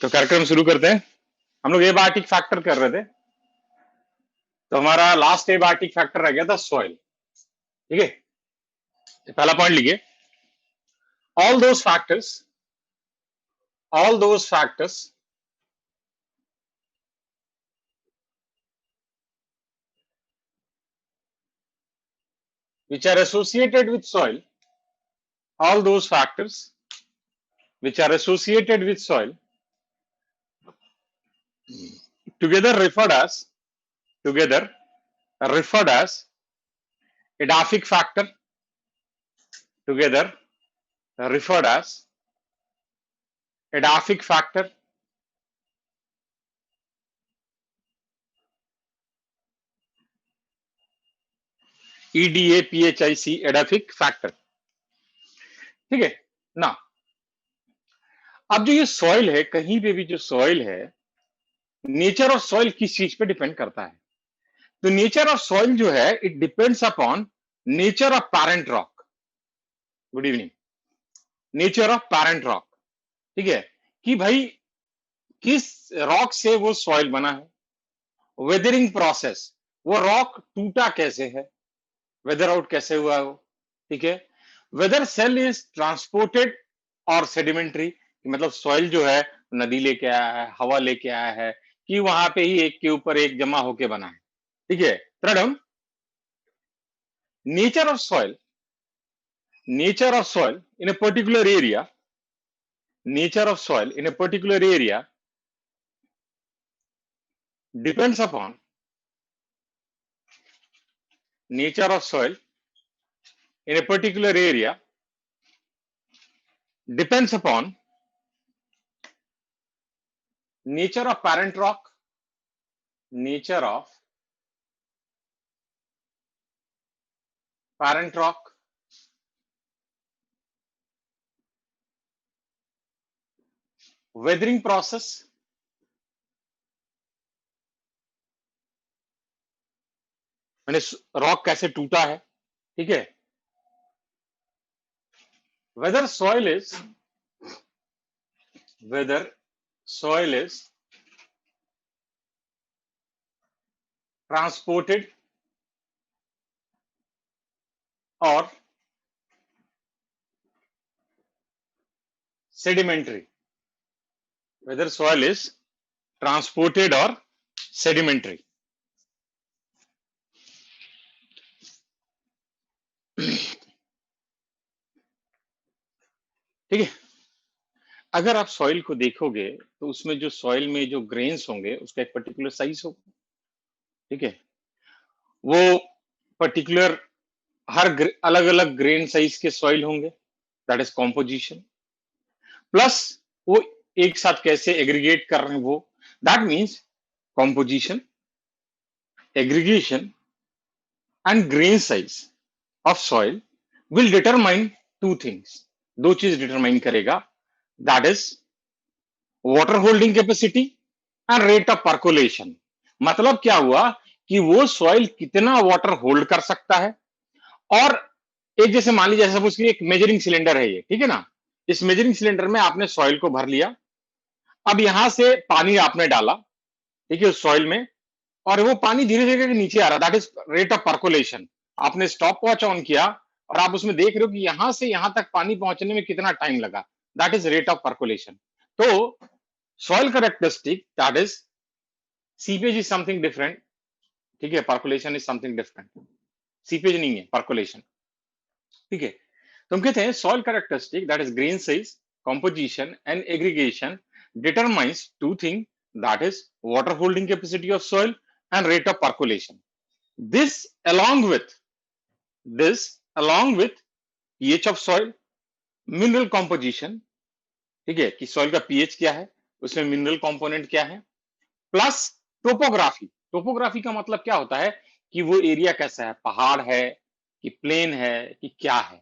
तो कार्यक्रम शुरू करते हैं। हम लोग एबायोटिक फैक्टर कर रहे थे, तो हमारा लास्ट एबायोटिक फैक्टर रह गया था सॉइल। ठीक है, पहला पॉइंट लिखिए, all those factors which are associated with soil, all those factors which are associated with soil together referred as edaphic factor, together referred as edaphic factor, EDAPHIC, edaphic factor। ठीक है ना। अब जो ये सॉइल है, कहीं पे भी जो सॉइल है, नेचर ऑफ सॉइल किस चीज पे डिपेंड करता है? तो नेचर ऑफ सॉइल जो है, it depends upon nature of parent rock. Good evening. Nature of parent rock, ठीक है, कि भाई किस रॉक से वो सॉइल बना है, वेदरिंग प्रोसेस, वो रॉक टूटा कैसे है, वेदर आउट कैसे हुआ है वो, ठीक है, वेदर सेल इज ट्रांसपोर्टेड और सेडिमेंट्री, मतलब सॉइल जो है नदी लेके आया है, हवा लेके आया है, कि वहां पे ही एक के ऊपर एक जमा होके बना है। ठीक है, third, nature of soil in a particular area, nature of soil in a particular area depends upon nature of soil in a particular area depends upon nature of parent rock, nature of parent rock, weathering process, मैंने rock कैसे टूटा है, ठीक है, whether soil is transported or sedimentary, whether soil is transported or sedimentary। ठीक है, अगर आप सॉइल को देखोगे तो उसमें जो सॉइल में जो ग्रेन्स होंगे उसका एक पर्टिकुलर साइज होगा। ठीक है, वो पर्टिकुलर हर अलग अलग ग्रेन साइज के सॉइल होंगे, दैट इज कॉम्पोजिशन। प्लस वो एक साथ कैसे एग्रीगेट कर रहे हैं वो, that means composition, aggregation and grain size of soil will determine two things. दो चीज डिटरमाइन करेगा, that is water holding capacity and rate of percolation. मतलब क्या हुआ कि वो सॉइल कितना वाटर होल्ड कर सकता है। और एक जैसे मान लीजिए सपोज कि एक मेजरिंग सिलेंडर है ये, ठीक है ना, इस मेजरिंग सिलेंडर में आपने सॉइल को भर लिया, अब यहां से पानी आपने डाला, ठीक है, उस सॉइल में, और वो पानी धीरे धीरे नीचे आ रहा, that is rate of percolation. आपने स्टॉप वॉच ऑन किया और आप उसमें देख रहे हो कि यहां से यहां तक पानी पहुंचने में कितना टाइम लगा, that is rate of percolation. तो soil characteristic, that is seepage is something different, ठीक है, percolation is something different, seepage नहीं है, परकोलेशन। ठीक है, तो हम कहते हैं soil characteristic, that is grain size, composition and aggregation determines two things, that is water holding capacity of soil and rate of percolation. This along with pH of soil, mineral composition, ठीक है, कि soil का pH क्या है, उसमें mineral component क्या है, plus topography. Topography का मतलब क्या होता है कि वो एरिया कैसा है, पहाड़ है कि प्लेन है कि क्या है,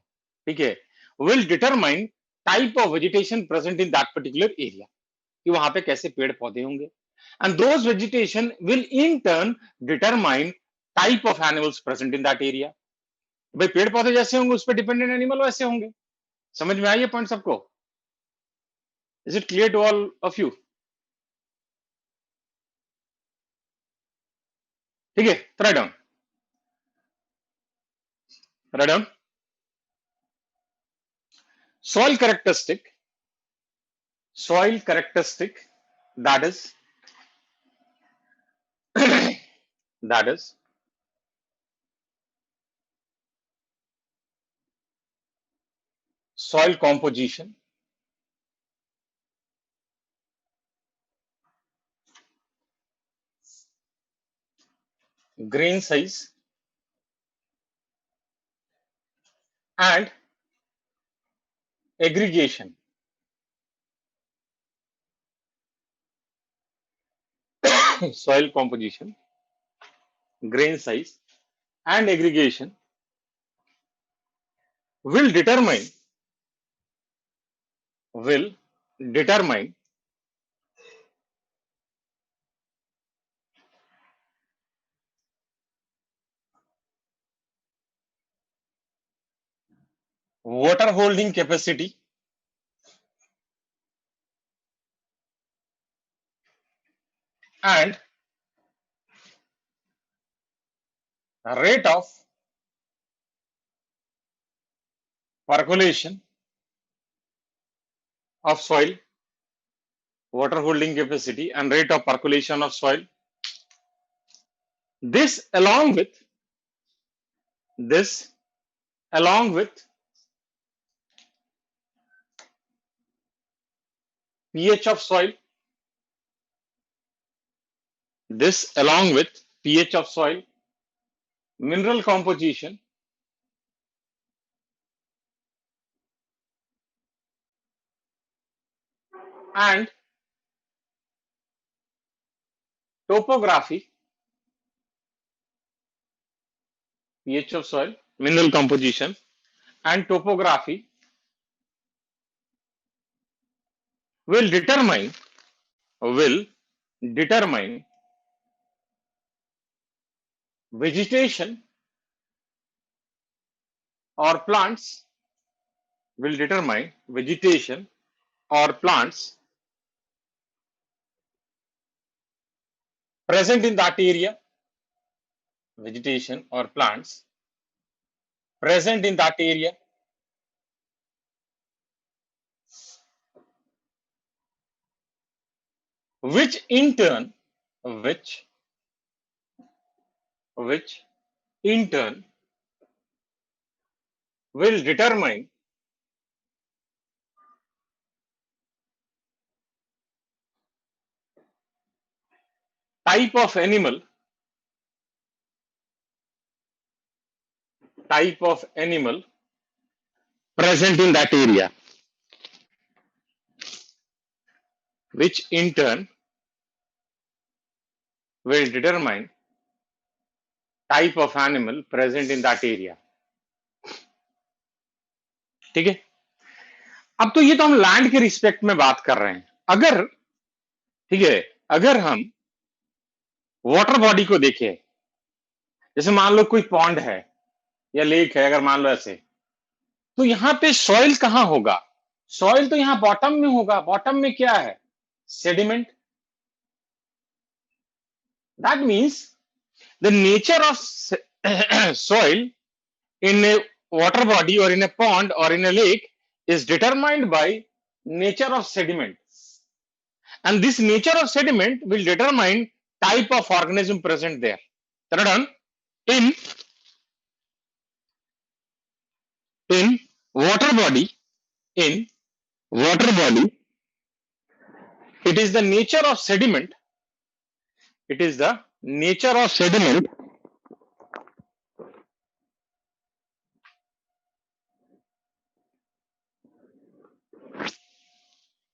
ठीक है, will determine type of vegetation present in that particular area, कि वहां पे कैसे पेड़ पौधे होंगे, and those vegetation will in turn determine type of animals present in that area. भाई पेड़ पौधे जैसे होंगे उस पर डिपेंडेंट एनिमल वैसे होंगे। समझ में आई ये पॉइंट सबको? Is it clear to all of you? ठीक है, write down, write down. Soil characteristic, soil characteristic, that is that is soil composition, grain size, and aggregation. Soil composition, grain size, and aggregation will will determine water holding capacity and rate of percolation of soil, water holding capacity and rate of percolation of soil. This this along with pH of soil, this along with pH of soil, mineral composition, and topography, pH of soil, mineral composition, and topography will will determine vegetation or plants will determine vegetation or plants present in that area, vegetation or plants present in that area, which in turn which which in turn will determine type of animal present in that area, which in turn will determine type of animal present in that area. ठीक है, अब तो ये तो हम land के respect में बात कर रहे हैं. अगर ठीक है, अगर हम वाटर बॉडी को देखें, जैसे मान लो कोई पॉन्ड है या लेक है, अगर मान लो ऐसे, तो यहां पे सॉइल कहां होगा? सॉइल तो यहां बॉटम में होगा. बॉटम में क्या है? Sediment. That means the nature of soil in a water body or in a pond or in a lake is determined by nature of sediment, and this nature of sediment will determine type of organism present there. Taradhan, in in water body, in water body, it is the nature of sediment, it is the nature of sediment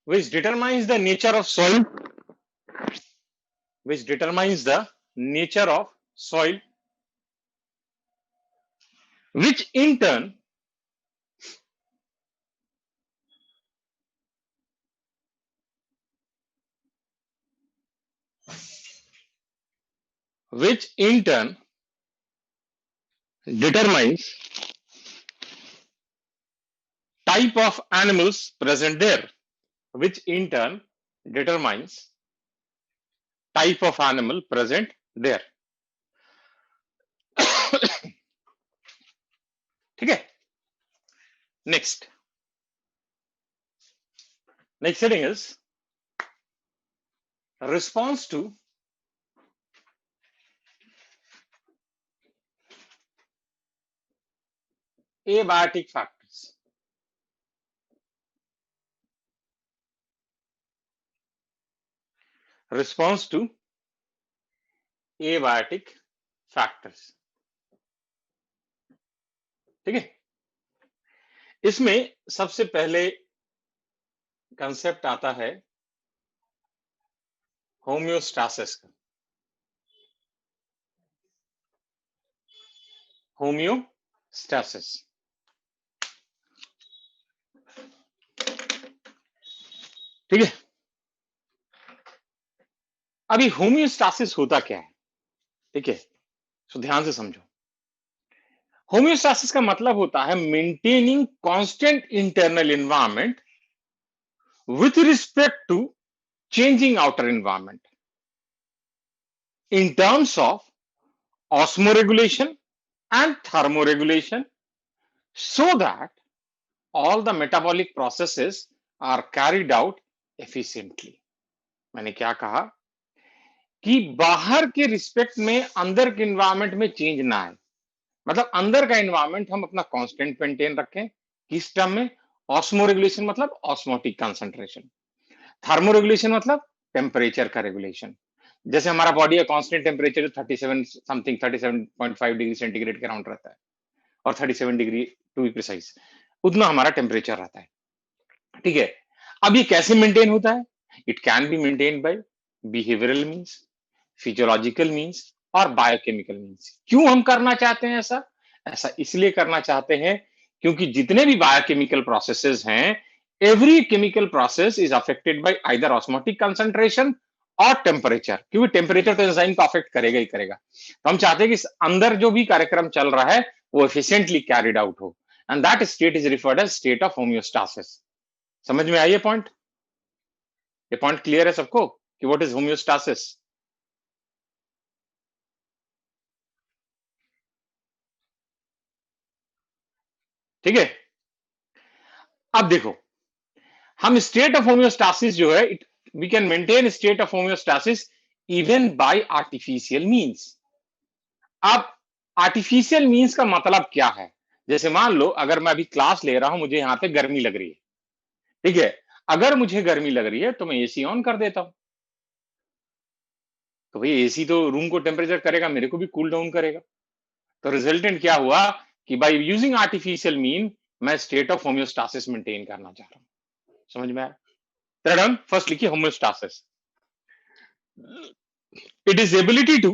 which determines the nature of soil, which determines the nature of soil, which in turn determines type of animals present there, which in turn determines type of animal present there. ठीक है। Next heading is response to abiotic factors. Response to abiotic factors. ठीक है। इसमें सबसे पहले concept आता है homeostasis का। होम्योस्टासिस, ठीक है। अभी होम्योस्टासिस होता क्या है, ठीक है, तो ध्यान से समझो। होम्योस्टासिस का मतलब होता है maintaining constant internal environment with respect to changing outer environment in terms of osmoregulation and thermoregulation so that all the metabolic processes are carried out efficiently. मैंने क्या कहा कि बाहर के रिस्पेक्ट में अंदर के एनवायरनमेंट में चेंज ना आए, मतलब अंदर का एनवायरनमेंट हम अपना कांस्टेंट मेंटेन रखें। किस टर्म में? ऑस्मोरेगुलेशन मतलब ऑस्मोटिक कंसंट्रेशन, थर्मोरेगुलेशन मतलब टेम्परेचर का रेगुलेशन। जैसे हमारा बॉडी का constant temperature 37 something 37.5 degree centigrade के अराउंड रहता है, और 37 डिग्री टू बी प्रिसाइज, उतना हमारा टेम्परेचर रहता है, ठीक है। अब ये कैसे मेंटेन होता है? It can be maintain by behavioural means, physiological means और बायोकेमिकल मींस। क्यों हम करना चाहते हैं ऐसा? ऐसा इसलिए करना चाहते हैं क्योंकि जितने भी बायोकेमिकल प्रोसेसेस हैं, every chemical process is affected by either osmotic concentration और टेम्परेचर, क्योंकि टेम्परेचर तो एंजाइम को अफेक्ट करेगा ही करेगा। तो हम चाहते हैं कि अंदर जो भी कार्यक्रम चल रहा है वो एफिशिएंटली कैरिड आउट हो, and that state is referred as state of homeostasis. समझ में आई ये पॉइंट? ये पॉइंट क्लियर है सबको कि व्हाट इज होम्योस्टासिस? ठीक है। अब देखो, हम स्टेट ऑफ होम्योस्टासिस जो है, we can maintain state of homeostasis even by artificial means. अब आर्टिफिशियल मींस का मतलब क्या है? जैसे मान लो अगर मैं अभी क्लास ले रहा हूं, मुझे यहां पे गर्मी लग रही है, ठीक है। अगर मुझे गर्मी लग रही है तो मैं एसी ऑन कर देता हूं, तो भाई एसी तो रूम को टेम्परेचर करेगा, मेरे को भी कूल डाउन करेगा। तो रिजल्टेंट क्या हुआ कि बाय यूजिंग आर्टिफिशियल मीन मैं स्टेट ऑफ होम्योस्टासिस मेंटेन करना चाह रहा हूं। समझ में आया? फर्स्ट लिखिए homeostasis. It is ability to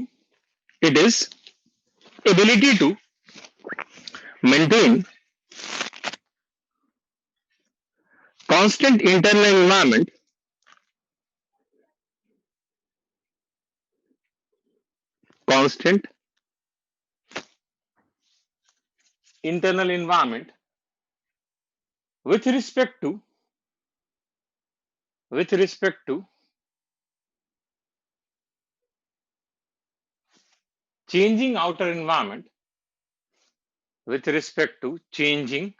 it is ability to maintain constant internal environment constant internal environment with respect to with respect to changing outer environment with respect to changing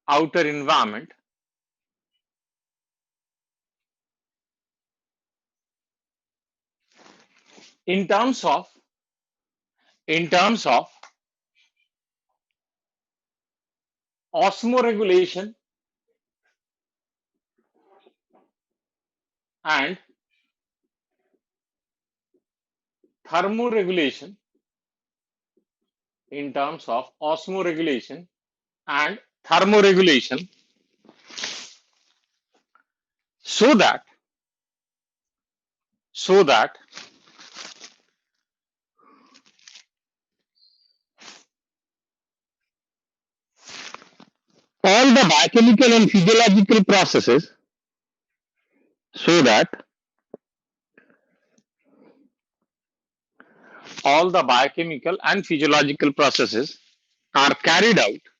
outer environment in terms of in terms of osmoregulation and thermoregulation in terms of osmoregulation and thermoregulation so that so that all the biochemical and physiological processes so that all the biochemical and physiological processes are carried out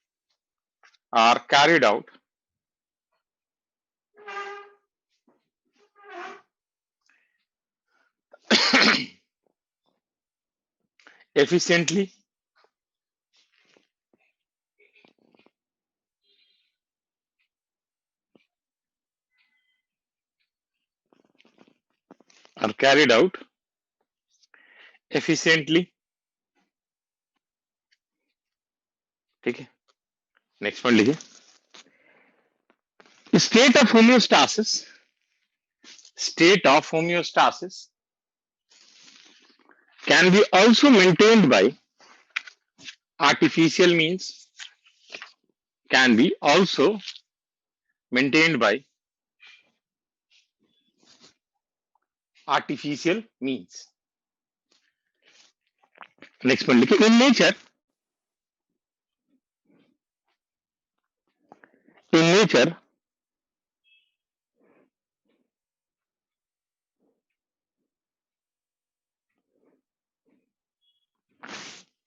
are carried out efficiently are carried out efficiently. ठीक है, next point लिखिए. State of homeostasis, state of homeostasis can be also maintained by artificial means, can be also maintained by artificial means. Next one, लिखिए. In nature,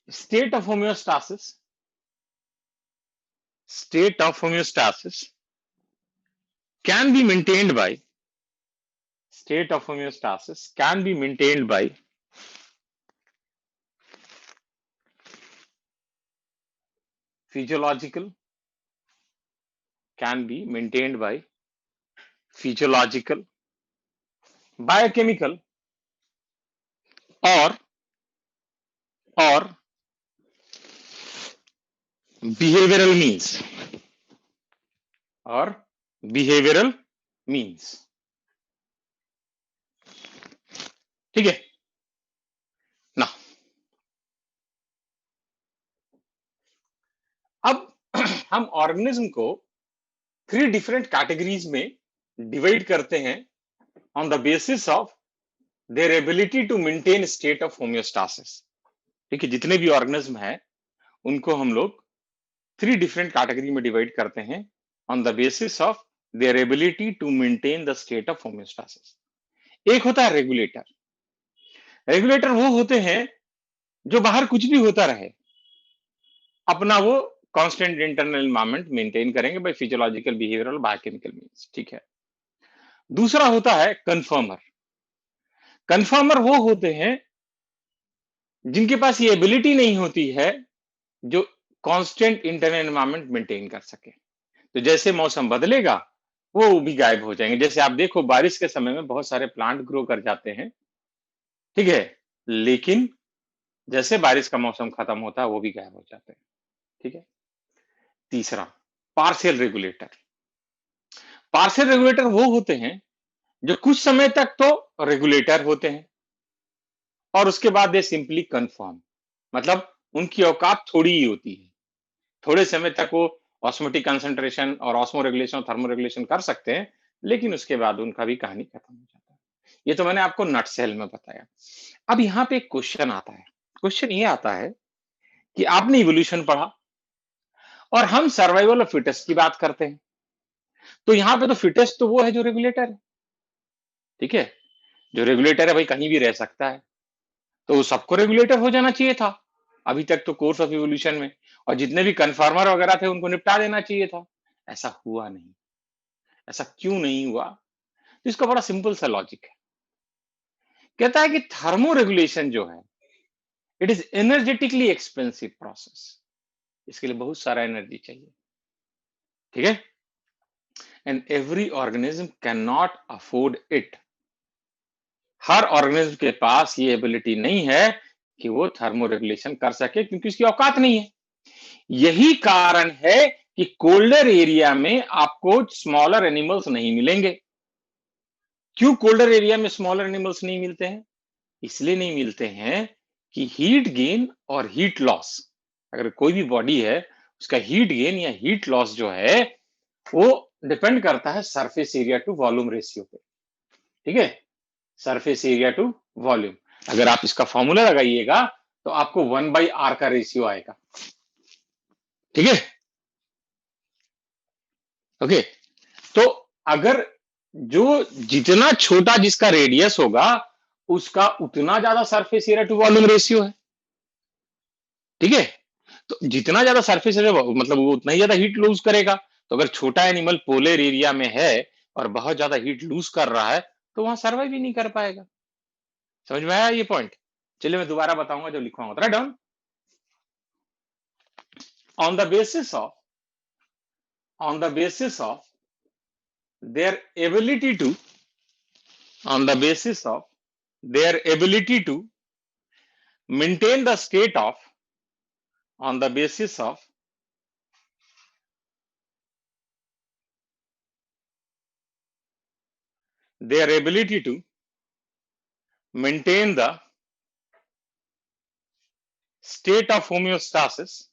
state of homeostasis, state of homeostasis can be maintained by, state of homeostasis can be maintained by physiological, can be maintained by physiological, biochemical, or behavioral means, or behavioral means. ठीक है ना. अब हम organism को 3 different categories में divide करते हैं on the basis of their ability to maintain state of homeostasis. ठीक है, जितने भी ऑर्गेनिज्म है उनको हम लोग 3 डिफरेंट कैटेगरी में डिवाइड करते हैं on the basis of their ability to maintain the state of homeostasis. एक होता है रेगुलेटर. रेगुलेटर वो होते हैं जो बाहर कुछ भी होता रहे अपना वो कांस्टेंट इंटरनल एनवायरनमेंट मेंटेन करेंगे by physiological, behavioural, biochemical means. ठीक है. दूसरा होता है कन्फर्मर. कन्फर्मर वो होते हैं जिनके पास ये एबिलिटी नहीं होती है जो कांस्टेंट इंटरनल एनवायरनमेंट मेंटेन कर सके. तो जैसे मौसम बदलेगा वो भी गायब हो जाएंगे. जैसे आप देखो बारिश के समय में बहुत सारे प्लांट ग्रो कर जाते हैं, ठीक है, लेकिन जैसे बारिश का मौसम खत्म होता है वो भी गायब हो जाते हैं. ठीक है. तीसरा, पार्शियल रेगुलेटर. पार्शियल रेगुलेटर वो होते हैं जो कुछ समय तक तो रेगुलेटर होते हैं और उसके बाद दे सिंपली कन्फर्म, मतलब उनकी औकात थोड़ी ही होती है. थोड़े समय तक वो ऑस्मोटिक कंसंट्रेशन और ऑस्मो रेगुलेशन और थर्मो रेगुलेशन कर सकते हैं, लेकिन उसके बाद उनका भी कहानी खत्म हो जाता है. ये तो मैंने आपको नटसेल में बताया. अब यहाँ पे एक क्वेश्चन आता है. क्वेश्चन ये आता है कि आपने इवोल्यूशन पढ़ा और हम सर्वाइवल ऑफ फिटेस्ट की बात करते हैं. तो यहाँ पे तो फिटेस्ट तो वो है जो रेगुलेटर है. ठीक है, जो रेगुलेटर है भाई कहीं भी रह सकता है, तो सबको रेगुलेटर हो जाना चाहिए था अभी तक तो कोर्स ऑफ इवोल्यूशन में, और जितने भी कन्फर्मर वगैरह थे उनको निपटा देना चाहिए था. ऐसा हुआ नहीं. ऐसा क्यों नहीं हुआ? तो इसका बड़ा सिंपल सा लॉजिक है. कहता है कि थर्मो रेगुलेशन जो है it is energetically expensive process. इसके लिए बहुत सारा एनर्जी चाहिए. ठीक है, and every organism can not afford it. Her organism के पास ये एबिलिटी नहीं है कि वो थर्मो रेगुलेशन कर सके क्योंकि उसकी औकात नहीं है. यही कारण है कि कोल्डर एरिया में आपको स्मॉलर एनिमल्स नहीं मिलेंगे. क्यों कोल्डर एरिया में स्मॉलर एनिमल्स नहीं मिलते हैं? इसलिए नहीं मिलते हैं कि हीट गेन और हीट लॉस, अगर कोई भी बॉडी है उसका हीट गेन या हीट लॉस जो है वो डिपेंड करता है surface area to volume ratio पे. ठीक है, सरफेस एरिया टू वॉल्यूम. अगर आप इसका फॉर्मूला लगाइएगा तो आपको 1/r का रेशियो आएगा. ठीक है, ओके. तो अगर जो जितना छोटा जिसका रेडियस होगा उसका उतना ज्यादा surface area to volume ratio है. ठीक है, तो जितना ज्यादा सरफेस एरिया मतलब वो उतना ही ज्यादा हीट लूज करेगा. तो अगर छोटा एनिमल पोलर एरिया में है और बहुत ज्यादा हीट लूज कर रहा है तो वहां सर्वाइव ही नहीं कर पाएगा. समझ में आया ये पॉइंट? चलिए मैं दोबारा बताऊंगा जो लिखा होगा. Write down. On the basis of, on the basis of their ability to, on the basis of their ability to maintain the state of on the basis of their ability to maintain the state of homeostasis,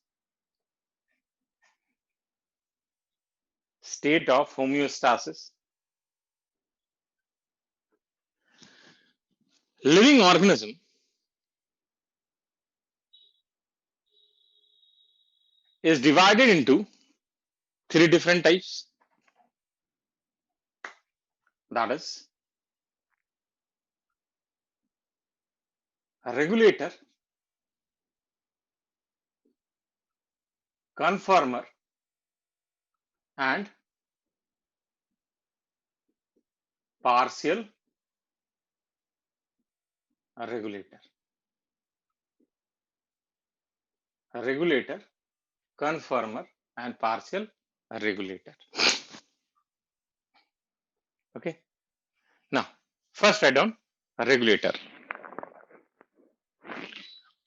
state of homeostasis. Living organism is divided into three different types. That is a regulator, conformer, and partial regulator. A regulator, conformer, and partial regulator. Okay. Now, first write down a regulator.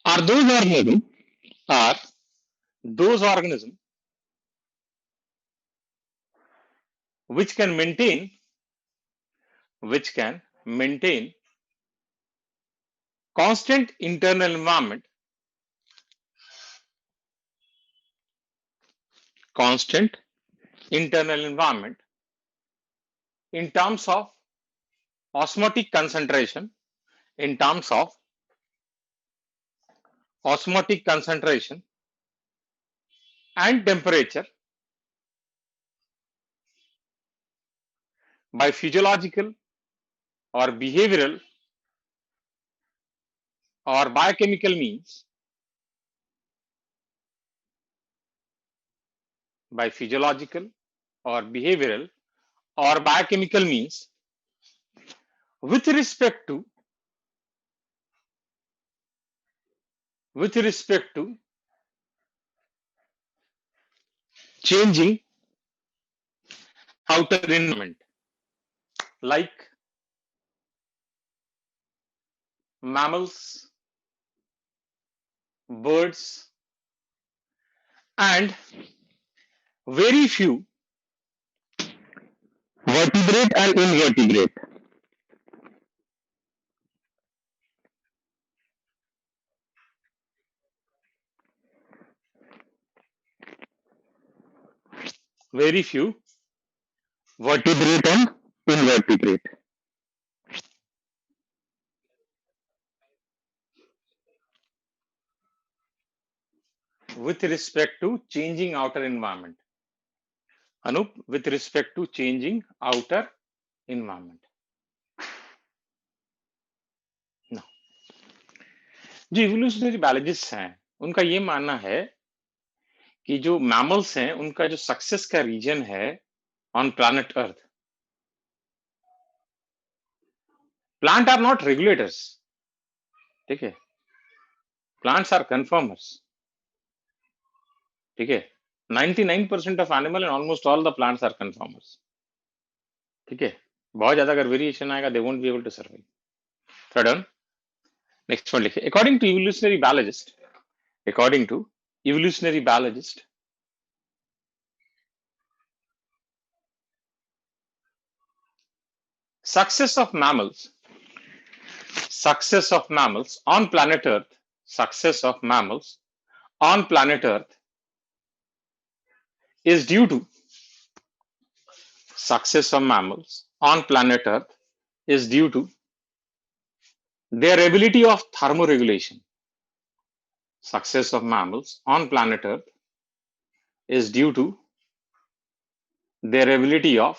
Are those organisms which can maintain constant internal environment, in terms of osmotic concentration, and temperature by physiological or behavioral or biochemical means, by physiological or behavioral or biochemical means, with respect to changing outer environment, like mammals, birds, and very few vertebrate and invertebrate. Very few vertebrate and invertebrate. With respect to changing outer environment. Anup, with respect to changing outer environment. Now, जो evolutionary biologist हैं उनका ये मानना है कि जो mammals हैं उनका जो सक्सेस का रीजन है on planet earth, plant are not regulators, ठीक है, प्लांट्स आर कन्फर्मर्स, ठीक है, 99% of animal and almost all the plants are conformers, ठीक है, बहुत ज्यादा अगर वेरिएशन आएगा they won't be able to survive. Third one, next one लिखिए. According to evolutionary biologist, success of mammals on planet Earth, is due to their ability of thermoregulation. Success of mammals on planet Earth is due to their ability of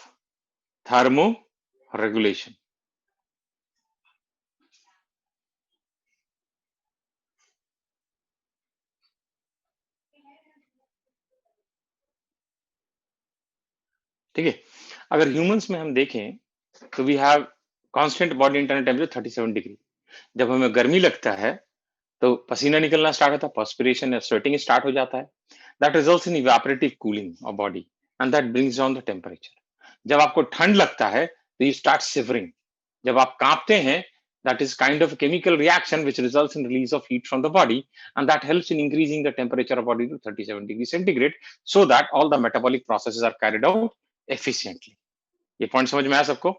thermoregulation. ठीक है, अगर humans में हम देखें तो we have constant body internal temperature 37 degree. जब हमें गर्मी लगता है तो पसीना निकलना स्टार्ट होता है, पर्स्पिरेशन या स्वेटिंग स्टार्ट हो जाता है. That results in evaporative cooling of body and that brings down the temperature. जब आपको ठंड लगता है तो यू स्टार्ट शिवरिंग. जब आप कांपते हैं That is kind of a chemical reaction which results in release of heat from the body, and that helps in increasing the temperature of body to 37 degrees centigrade, so that all the metabolic processes are carried out efficiently. ये point समझ में आया सबको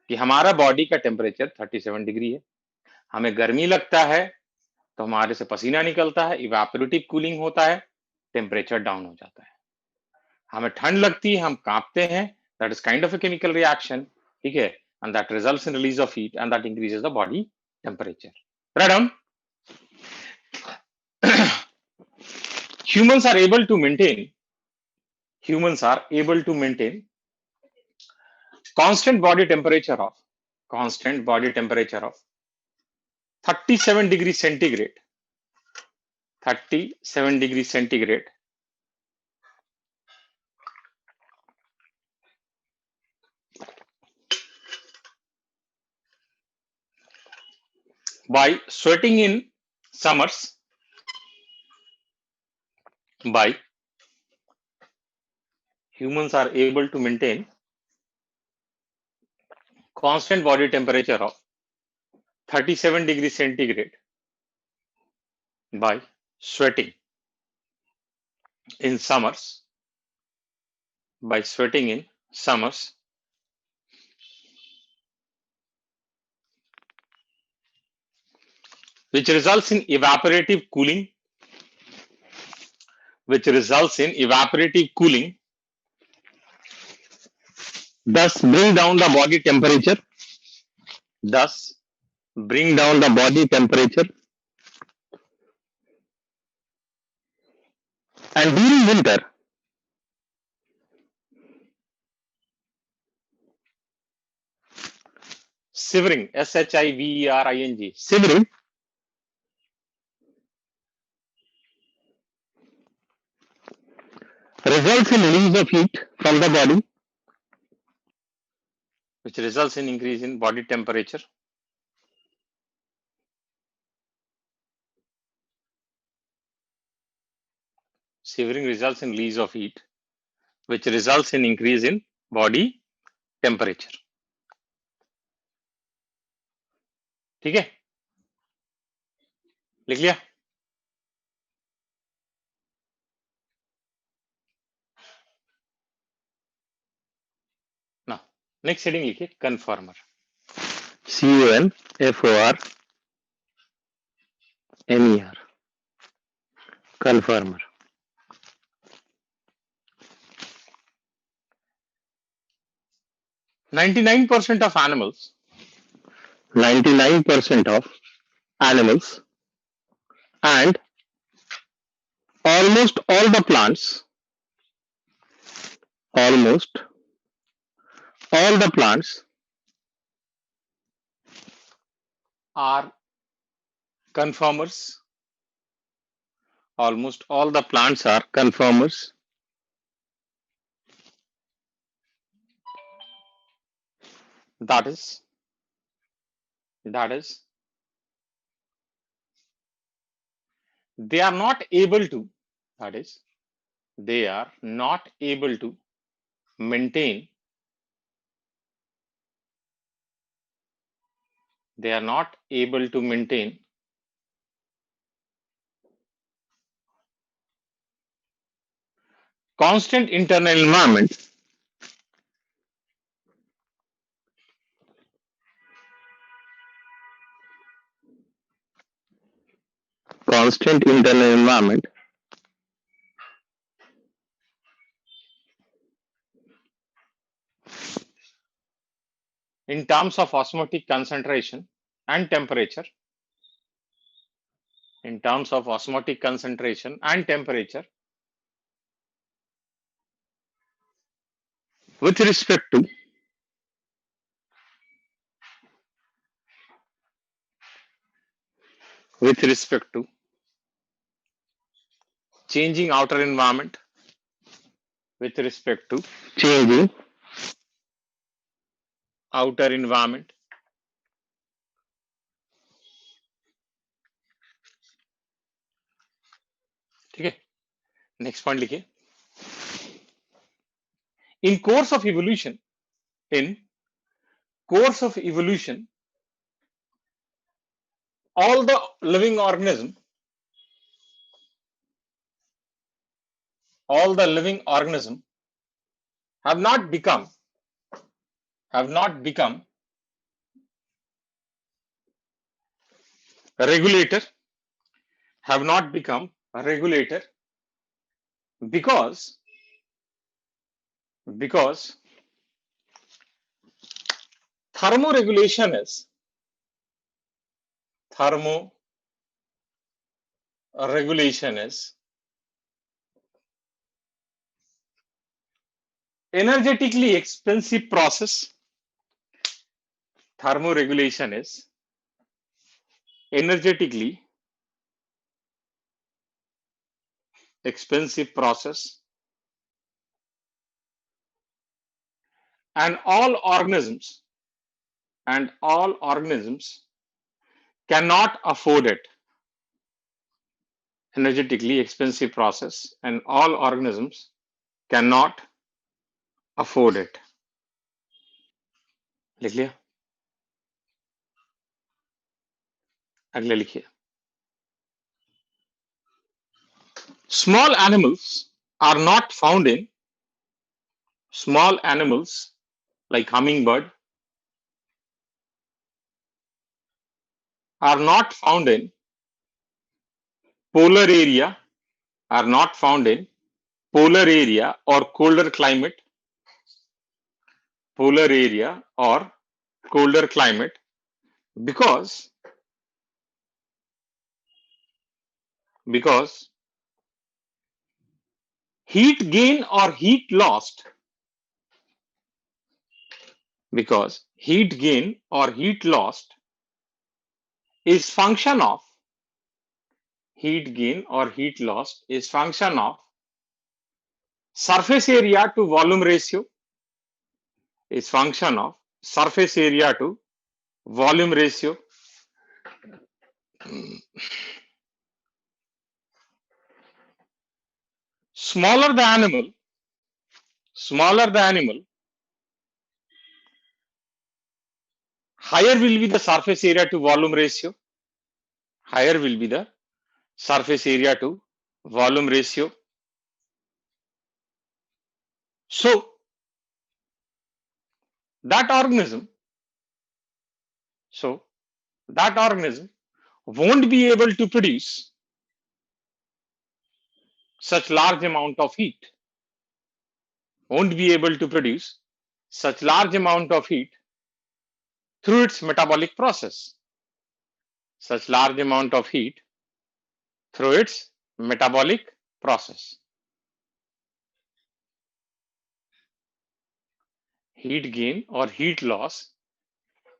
कि हमारा body का temperature 37 degree है, हमें गर्मी लगता है तो हमारे से पसीना निकलता है, इवेपोरेटिव कूलिंग होता है, टेम्परेचर डाउन हो जाता है। हमें ठंड लगती है, हम कांपते हैं, that is kind of a chemical reaction, ठीक है, and that results in release of heat and that increases the body temperature. Right on. humans are able to maintain constant body temperature of 37 degrees centigrade 37 degrees centigrade by sweating in summers, humans are able to maintain constant body temperature of 37 degrees centigrade by sweating in summers, which results in evaporative cooling, thus bring down the body temperature, and during winter, shivering, shivering, results in release of heat from the body, which results in increase in body temperature. Shivering results in release of heat, which results in increase in body temperature. ठीक है, लिख लिया? ना, next heading लिखिए कन्फर्मर, CONFORMER, कन्फर्मर। 99% of animals, and almost all the plants are conformers. Almost all the plants are conformers. That is, they are not able to, maintain, constant internal environment, in terms of osmotic concentration and temperature, with respect to changing outer environment, ठीक है, next point लिखिए, in course of evolution, course of evolution, all the living organism, all the living organism have not become a regulator, have not become a regulator because thermoregulation is energetically expensive process. Thermoregulation is energetically expensive process, and all organisms cannot afford it. Energetically expensive process, and all organisms cannot afford it. लिख लिया? अगले लिखिए. Small animals are not found in small animals like hummingbird are not found in polar area, are not found in polar area or colder climate, polar area or colder climate, because heat gain or heat lost, because heat gain or heat lost is function of heat gain or heat loss is function of surface area to volume ratio, is function of surface area to volume ratio. Smaller the animal, higher will be the surface area to volume ratio. Higher will be the surface area to volume ratio. So that organism won't be able to produce such large amount of heat, won't be able to produce such large amount of heat through its metabolic process, such large amount of heat through its metabolic process. Heat gain or heat loss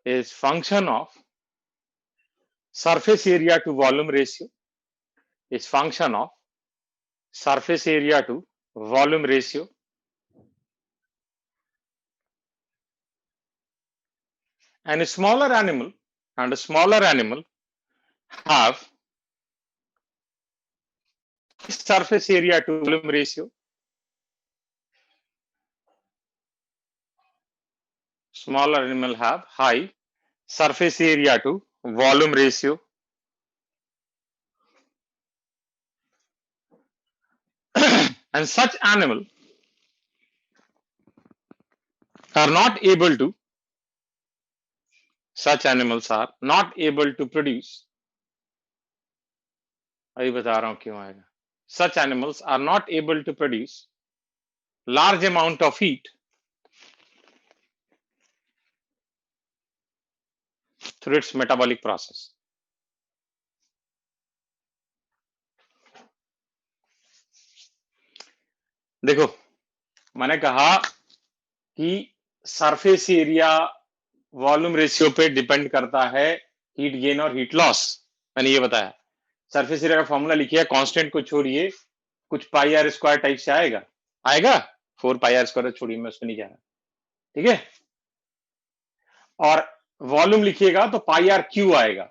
is function of surface area to volume ratio, is function of surface area to volume ratio. And a smaller animal have surface area to volume ratio. Smaller animal have high surface area to volume ratio. And such animal are not able to, such animals are not able to produce, अभी बता रहा हूं क्यों आएगा. Such animals are not able to produce large amount of heat through its metabolic process. देखो, मैंने कहा कि सरफेस एरिया वॉल्यूम रेशियो पे डिपेंड करता है हीट गेन और हीट लॉस. मैंने ये बताया. सरफेस एरिया का फॉर्मूला लिखिए, कांस्टेंट को छोड़िए, कुछ पाई आर स्क्वायर टाइप से आएगा 4 पाई आर स्क्वायर छोड़िए, मैं उसमें नहीं जा रहा. ठीक है. और वॉल्यूम लिखिएगा तो पाई आर क्यू आएगा.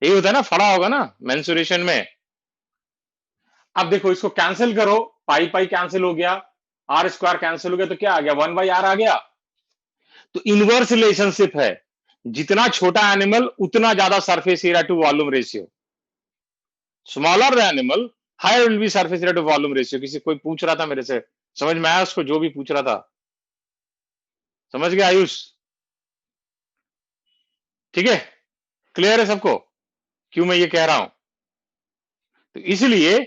यही होता है ना, फड़ा होगा ना मेंसुरेशन में. अब देखो, इसको कैंसिल करो, पाई पाई कैंसिल हो गया, आर स्क्वायर कैंसिल हो गया, तो क्या आ गया, 1/r आ गया. तो इनवर्स रिलेशनशिप है, जितना छोटा एनिमल उतना ज्यादा surface area to volume ratio, smaller animal higher will be surface area to volume ratio. किसी कोई पूछ रहा था मेरे से, समझ में आया उसको जो भी पूछ रहा था? समझ गया आयुष? ठीक है, क्लियर है सबको क्यों मैं ये कह रहा हूं? तो इसलिए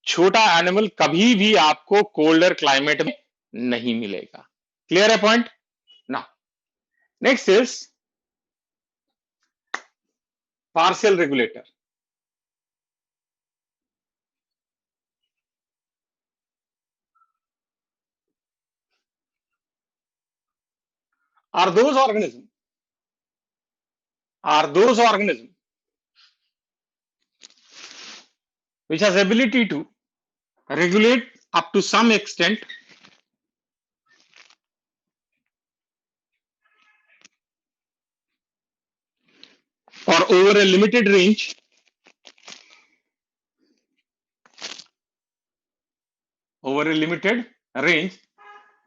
छोटा एनिमल कभी भी आपको कोल्डर क्लाइमेट में नहीं मिलेगा। क्लियर है पॉइंट ना? Next is partial regulator. are those organisms are those organisms which has ability to regulate up to some extent or over a limited range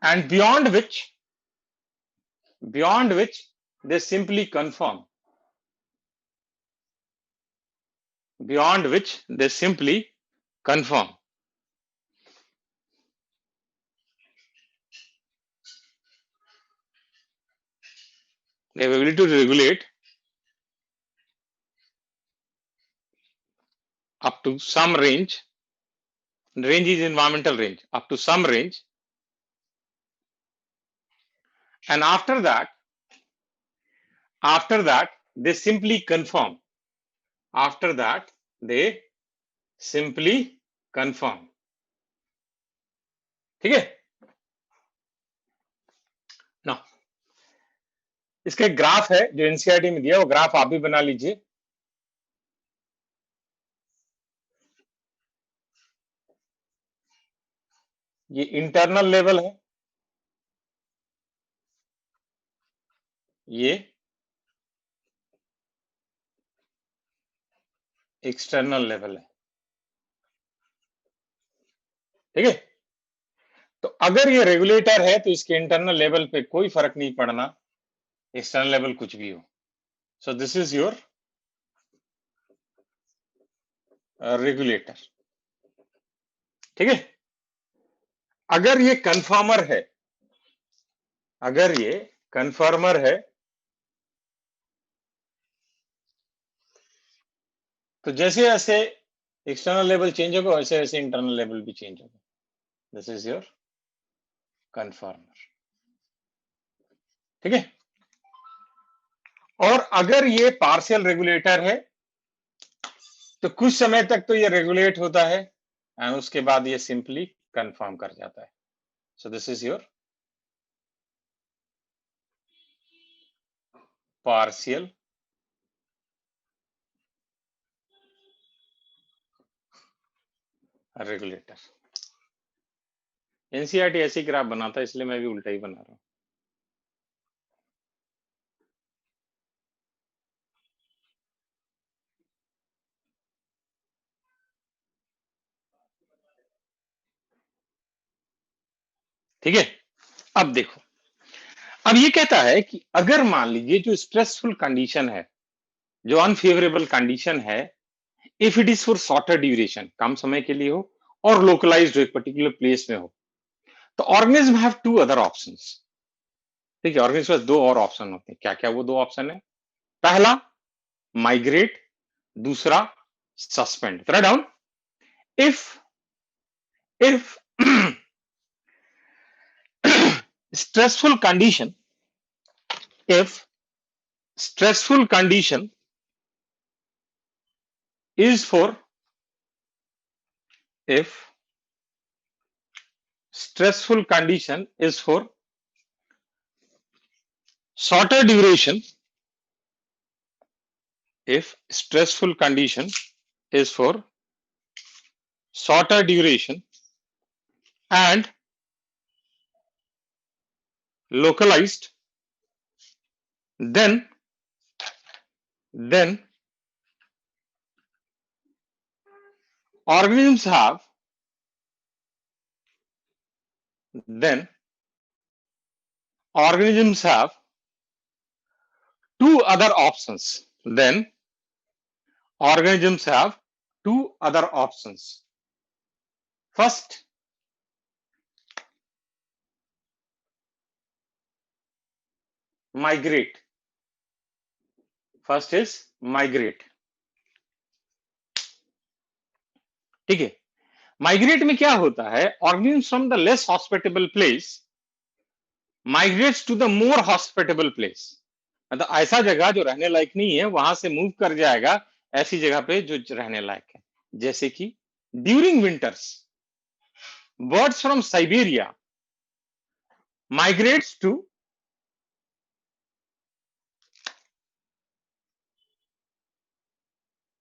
and beyond which they simply conform, beyond which they simply conform. They have ability to regulate up to some range. Range is environmental range, up to some range, and after that they simply conform. After that they simply conform. ठीक है ना? इसका एक graph है जो NCERT में दिया, वो ग्राफ आप भी बना लीजिए। ये इंटरनल लेवल है, ये एक्सटर्नल लेवल है। ठीक है, तो अगर ये रेगुलेटर है तो इसके इंटरनल लेवल पे कोई फर्क नहीं पड़ना, एक्सटर्नल लेवल कुछ भी हो। So this is your regulator. ठीक है, अगर ये कन्फर्मर है, अगर ये कन्फर्मर है तो जैसे जैसे एक्सटर्नल लेवल चेंज होगा वैसे वैसे इंटरनल लेवल भी चेंज होगा। This is your कन्फर्मर। ठीक है, और अगर ये पार्शियल रेगुलेटर है तो कुछ समय तक तो ये रेगुलेट होता है एंड उसके बाद ये सिंपली कंफर्म कर जाता है। So this is your partial regulator. NCERT ऐसी ग्राफ बनाता है इसलिए मैं भी उल्टा ही बना रहा हूं। ठीक है, अब देखो, अब ये कहता है कि अगर मान लीजिए जो स्ट्रेसफुल कंडीशन है, जो अनफेवरेबल कंडीशन है, if it is for shorter duration, कम समय के लिए हो और लोकलाइज्ड हो, एक पर्टिकुलर प्लेस में हो, तो organism have to other options. ठीक है, ऑर्गेनिज्म के पास दो और ऑप्शन होते हैं। क्या क्या वो दो ऑप्शन है? पहला माइग्रेट, दूसरा suspend. Write down. If stressful condition, if stressful condition is for, if stressful condition is for shorter duration, if stressful condition is for shorter duration and localized, then organisms have, then organisms have two other options. Then organisms have two other options. First, migrate. First is migrate. ठीक है, migrate में क्या होता है, organism from the less hospitable place migrates to the more hospitable place, मतलब ऐसा जगह जो रहने लायक नहीं है वहां से मूव कर जाएगा ऐसी जगह पे जो रहने लायक है. जैसे कि during winters birds from Siberia migrates to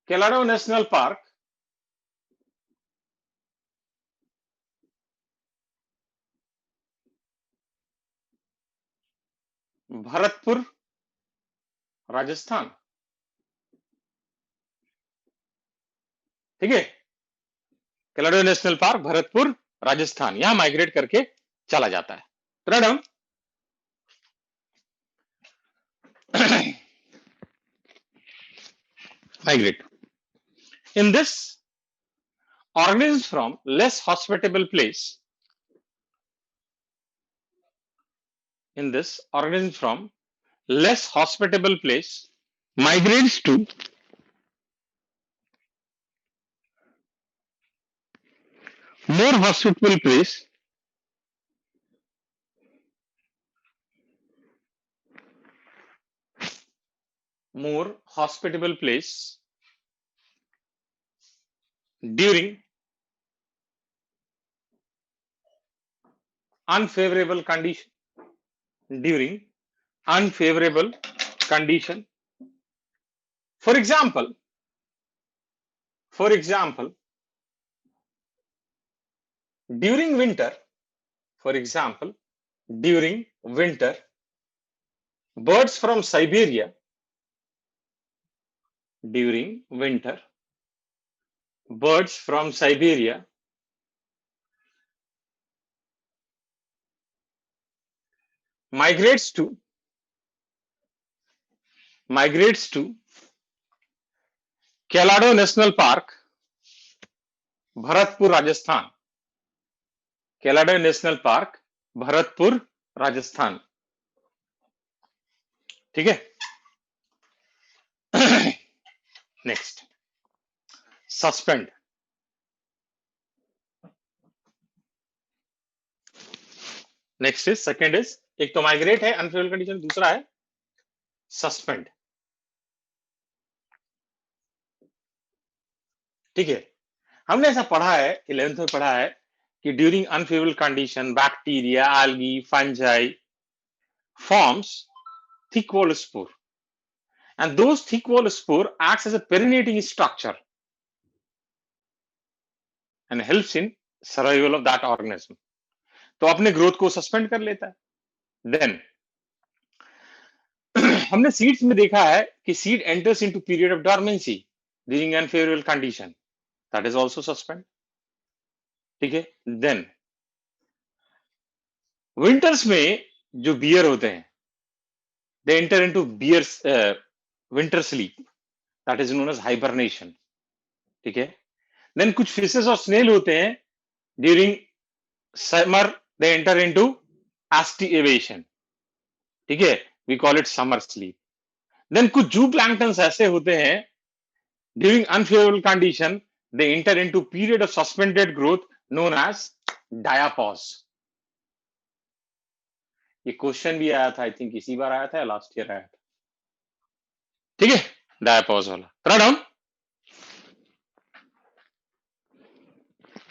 Kelado national park Bharatpur Rajasthan. ठीक है, केलाडो नेशनल पार्क भरतपुर राजस्थान, यहां माइग्रेट करके चला जाता है. Madam migrate. In this, organisms from less hospitable place. In this, organisms from less hospitable place migrates to more hospitable place more hospitable place during unfavorable condition during unfavorable condition. For example, during winter, for example, during winter, birds from Siberia during winter, birds from Siberia migrates to Kelado National Park, Bharatpur Rajasthan. Kelado national park Bharatpur Rajasthan. ठीक है, next suspend. Next is second is, एक तो migrate है unfavourable condition, दूसरा है suspend. ठीक है, हमने ऐसा पढ़ा है 11th में पढ़ा है कि during unfavourable condition bacteria algae fungi forms thick wall spore and those thick wall spore acts as a perinating structure and helps in survival of that organism. तो अपने ग्रोथ को सस्पेंड कर लेता है. देन हमने सीड्स में देखा है कि seed enters into period of dormancy during unfavourable condition, that is also suspend. ठीक है, देन विंटर्स में जो बियर होते हैं they enter into bears winter sleep, that is known as hibernation. ठीक है, देन कुछ फिशेस और स्नेल होते हैं during summer they enter into aestivation. ठीक है, we call it summer sleep. Then कुछ जू प्लैंक्टन्स ऐसे होते हैं during unfavourable condition they enter into period of suspended growth known as diapause. ये क्वेश्चन भी आया था, आई थिंक इसी बार आया था या लास्ट ईयर आया था. ठीक है, डायापॉज वाला. Throw down.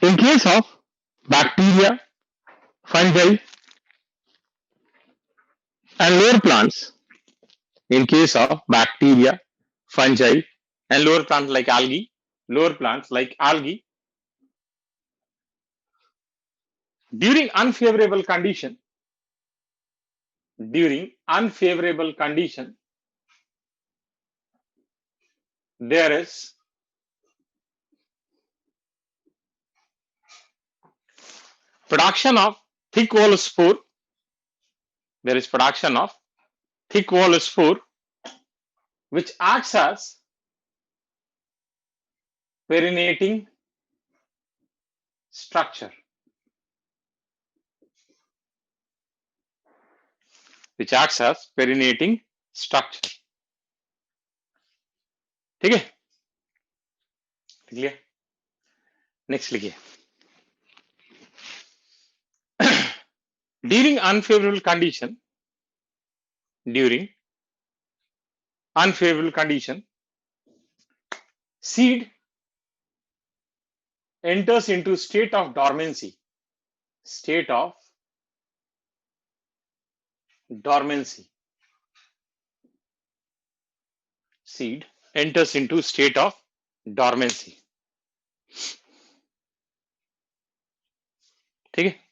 In case of bacteria fungi and lower plants, in case of bacteria fungi and lower plants like algae during unfavorable condition there is production of thick wall spore which acts as perinating structure, which acts as perinating structure. ठीक है, लिख लिया. Next लिखिए. during unfavorable condition seed enters into state of dormancy. Seed enters into state of dormancy. ठीक है.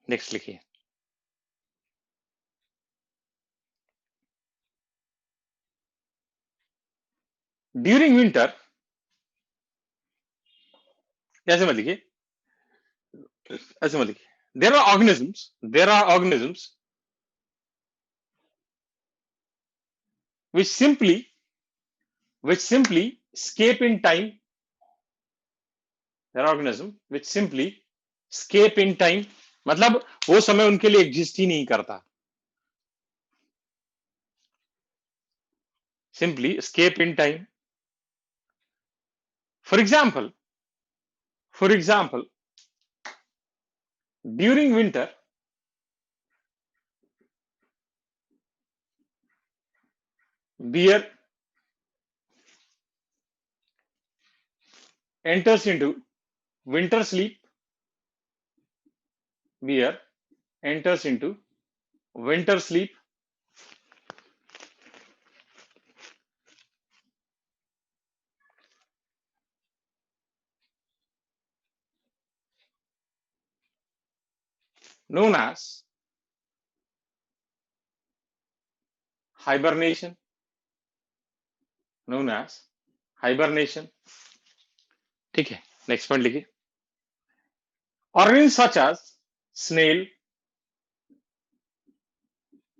Next लिखिए. During winter, ऐसे मत लिखिए, ऐसे मत लिखिए. there are organisms which simply escape in time. There are organisms which simply escape in time, मतलब वो समय उनके लिए एग्जिस्ट ही नहीं करता. Simply escape in time. For example, during winter, bear enters into winter sleep. Bear enters into winter sleep. Known as hibernation. ठीक है. Next point लिखिए. Organisms such as snail,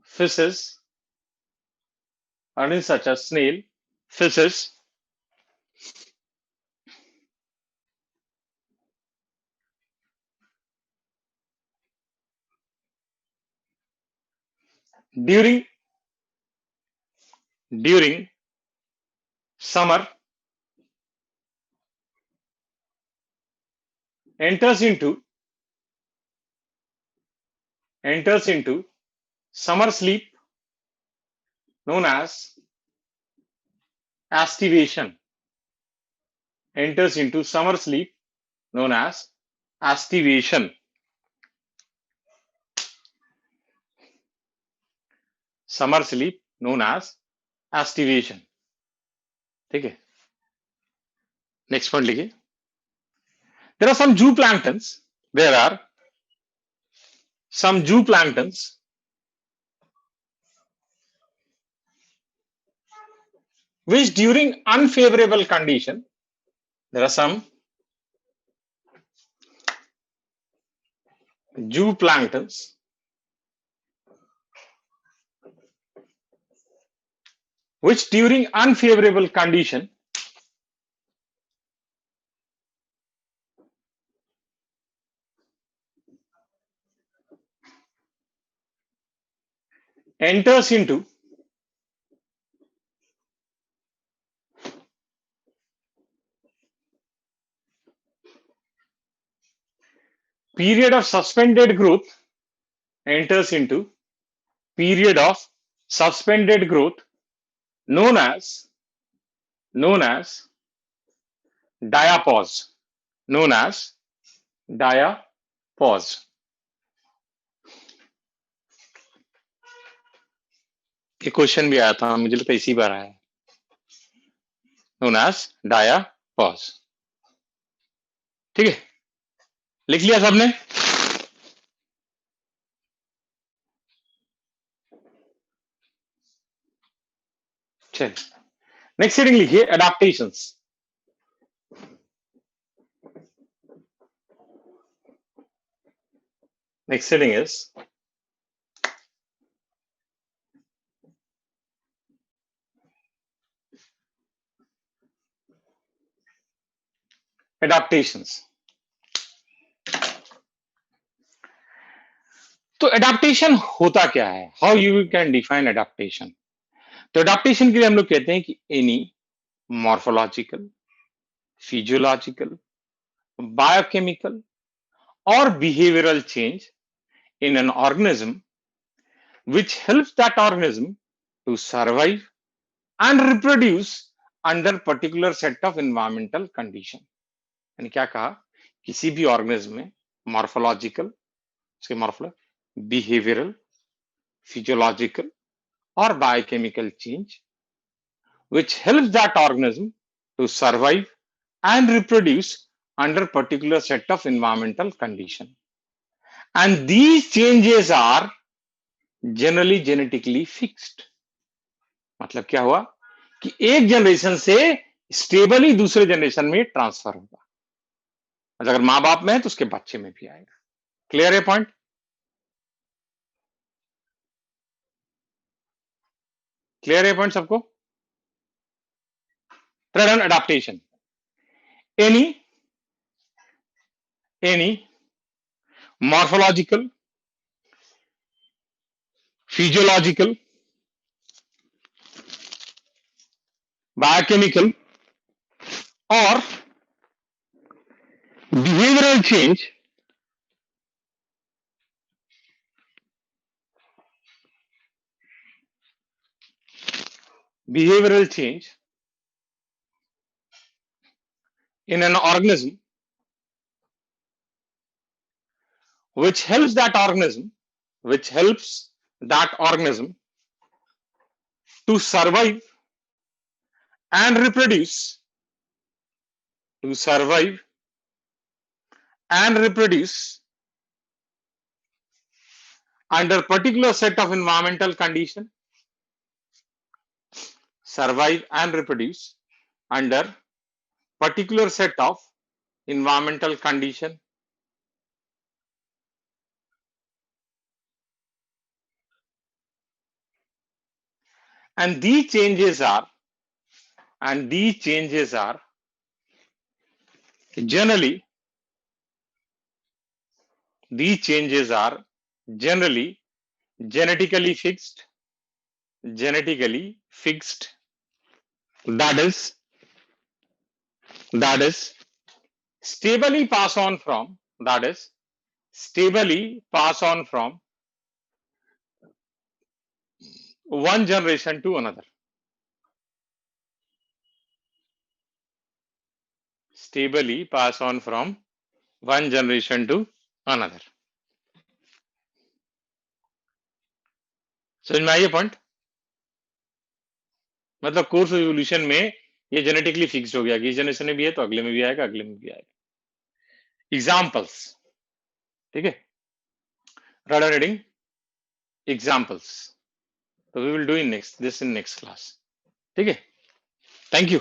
fishes, during summer enters into summer sleep, known as aestivation. Enters into summer sleep, known as aestivation. Summer sleep known as aestivation. ठीक है. Next point लिखिए. There are some zooplanktons. Which during unfavorable condition, there are some zooplanktons which during unfavorable condition enters into period of suspended growth, known as diapause. ये question भी आया था, मुझे लगता है इसी बार आया. known as diapause. ठीक है. लिख लिया सबने. चलिए नेक्स्ट हेडिंग लिखिए. Adaptations. Next heading is adaptations. तो एडाप्टेशन होता क्या है? How you can define adaptation? तो एडाप्टेशन के लिए हम लोग कहते हैं कि any morphological, physiological, biochemical or behavioral change in an organism which helps that organism to survive and reproduce under particular set of environmental condition। यानी क्या कहा, किसी भी ऑर्गेनिज्म में मॉर्फोलॉजिकल, उसके मॉर्फोलॉजिकल, बिहेवियरल, फिजियोलॉजिकल और biochemical change which helps that organism to survive and reproduce under particular set of environmental condition, and these changes are generally genetically fixed. मतलब क्या हुआ कि एक जनरेशन से स्टेबली दूसरे जनरेशन में ट्रांसफर होगा। अगर मां बाप में है तो उसके बच्चे में भी आएगा। क्लियर है पॉइंट? क्लियर है पॉइंट सबको? Third adaptation, any morphological, physiological, biochemical और behavioural change in an organism which helps that organism to survive and reproduce under particular set of environmental condition, survive and reproduce under particular set of environmental condition, and these changes are generally genetically fixed, that is stably pass on from one generation to another, stably pass on from one generation to another। समझ में आई ये point? मतलब course of evolution में ये genetically fixed हो गया कि इस जनरेशन में भी है तो अगले में भी आएगा, अगले में भी आएगा। एग्जाम्पल्स, ठीक है, राइट रीडिंग एग्जाम्पल्स, तो we will do in next class. ठीक है, थैंक यू।